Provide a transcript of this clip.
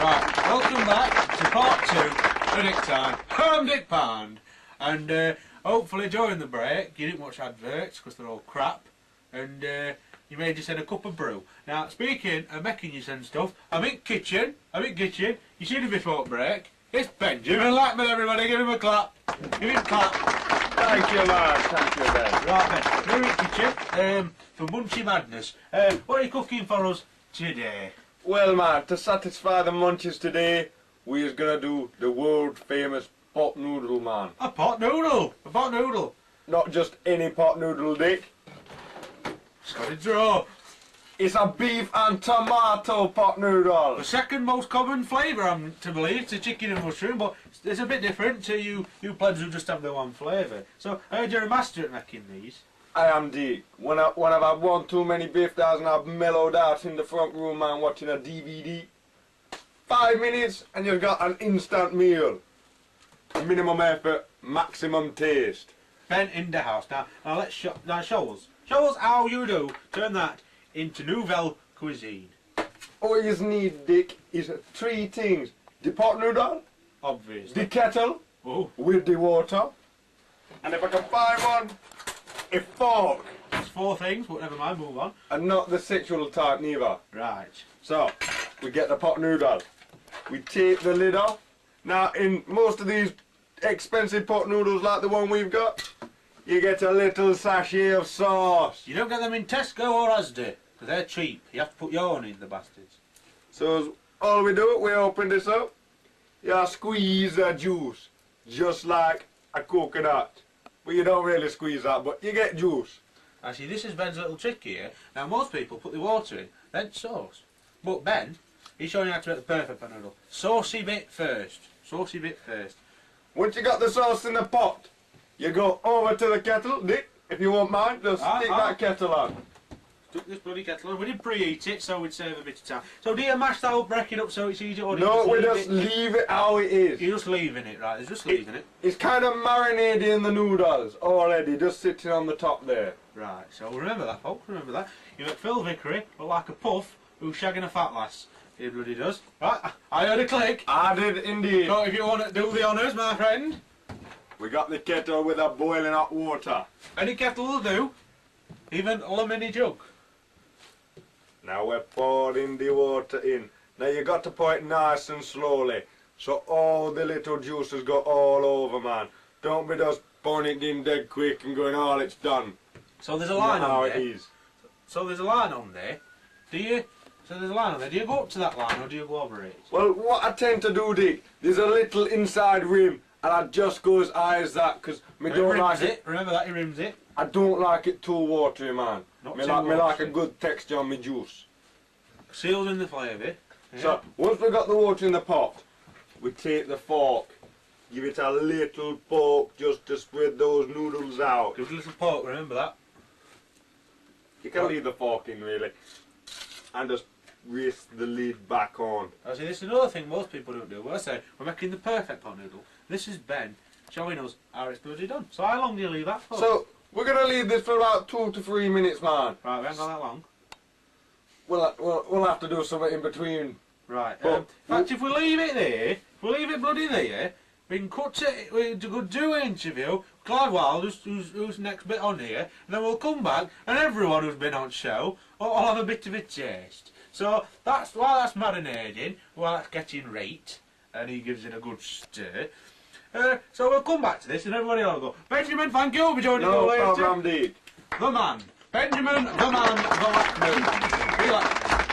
Right, welcome back to part 2 of Dick Time. I'm Dick Pound, and hopefully during the break you didn't watch adverts because they're all crap, and you made yourself a cup of brew. Now, speaking of making yourself stuff, I'm in kitchen. You seen him before break. It's Benjamin Lackman, everybody. Give him a clap. Give him a clap. Thank you, man. Thank you, Ben. Right, Ben. We're in kitchen for Munchy Madness. What are you cooking for us today? Well, man, to satisfy the munchies today, we is gonna do the world famous pot noodle, man. A pot noodle. A pot noodle. Not just any pot noodle, Dick. It's got a draw. It's a beef and tomato pot noodle. The second most common flavour, I'm to believe, to chicken and mushroom, but it's a bit different to you plebs who just have the one flavour. So, I heard you're a master at making these. I am, Dick. When I've had one too many beef days and I've mellowed out in the front room, man, watching a DVD. 5 minutes and you've got an instant meal. Minimum effort, maximum taste. Ben in the house. Now let's show us. Show us how you do turn that into nouvelle cuisine. All you need, Dick, is 3 things. The pot noodle, Obviously. the kettle, Oh, with the water, and if I can find one, a fork. that's 4 things, but never mind, move on. And not the sexual type neither. Right. So, we get the pot noodle. We take the lid off. Now, in most of these expensive pot noodles like the one we've got, you get a little sachet of sauce. You don't get them in Tesco or Asda, because they're cheap. You have to put your own in, the bastards. So, all we do, we open this up. You squeeze the juice, just like a coconut. But you don't really squeeze that, but you get juice. Actually, this is Ben's little trick here. Now, most people put the water in, then sauce. But Ben, he's showing you how to make the perfect pot noodle. Saucy bit first. Saucy bit first. Once you got the sauce in the pot, you go over to the kettle, Dick, if you won't mind, just stick that kettle on. Took this bloody kettle on. We didn't preheat it, so we'd save a bit of time. So do you mash that up, break it up so it's easier? Or do No, we you just leave it how it is. You're just leaving it, right? You're just leaving it. It's kind of marinated in the noodles already, just sitting on the top there. Right, so remember that, folks, remember that. You make Phil Vickery look like a puff who's shagging a fat lass. He bloody does. Right, I heard a click. I did indeed. So if you want to do the honours, my friend. We got the kettle with a boiling hot water. Any kettle will do. Even a mini jug. Now we're pouring the water in. Now you got to pour it nice and slowly, so all the little juices go all over, man. Don't be just pouring it in dead quick and going, oh, it's done. So there's a line on there. It is. So there's a line on there. Do you? So there's a line on there. Do you go up to that line or do you go over it? Well, what I tend to do, Dick, there's a little inside rim, and I just go as high as that, because me don't like it. Remember that, he rims it. I don't like it too watery, man. Not Me too like watery. a good texture on my juice. Seals in the flavour. Yeah. So, once we've got the water in the pot, we take the fork, give it a little poke just to spread those noodles out. Give it a little poke, remember that. You can leave the fork in, really, and just raise the lid back on. I see, this is another thing most people don't do. Well, I say, we're making the perfect pot noodle. This is Ben showing us how it's bloody done. So how long do you leave that for? So, we're going to leave this for about 2 to 3 minutes, man. Right, we haven't got that long. We'll have to do something in between. Right, But- in fact, if we leave it there, if we leave it bloody there, we can cut it, we could do an interview, Clive Wild, who's next bit on here, and then we'll come back, and everyone who's been on show will have a bit of a taste. So, while that's marinating, while that's getting right, and he gives it a good stir, so we'll come back to this, and everybody will go, Benjamin, thank you for joining us No later. problem, Dick. The man, Benjamin, the man, the Lackman. Be like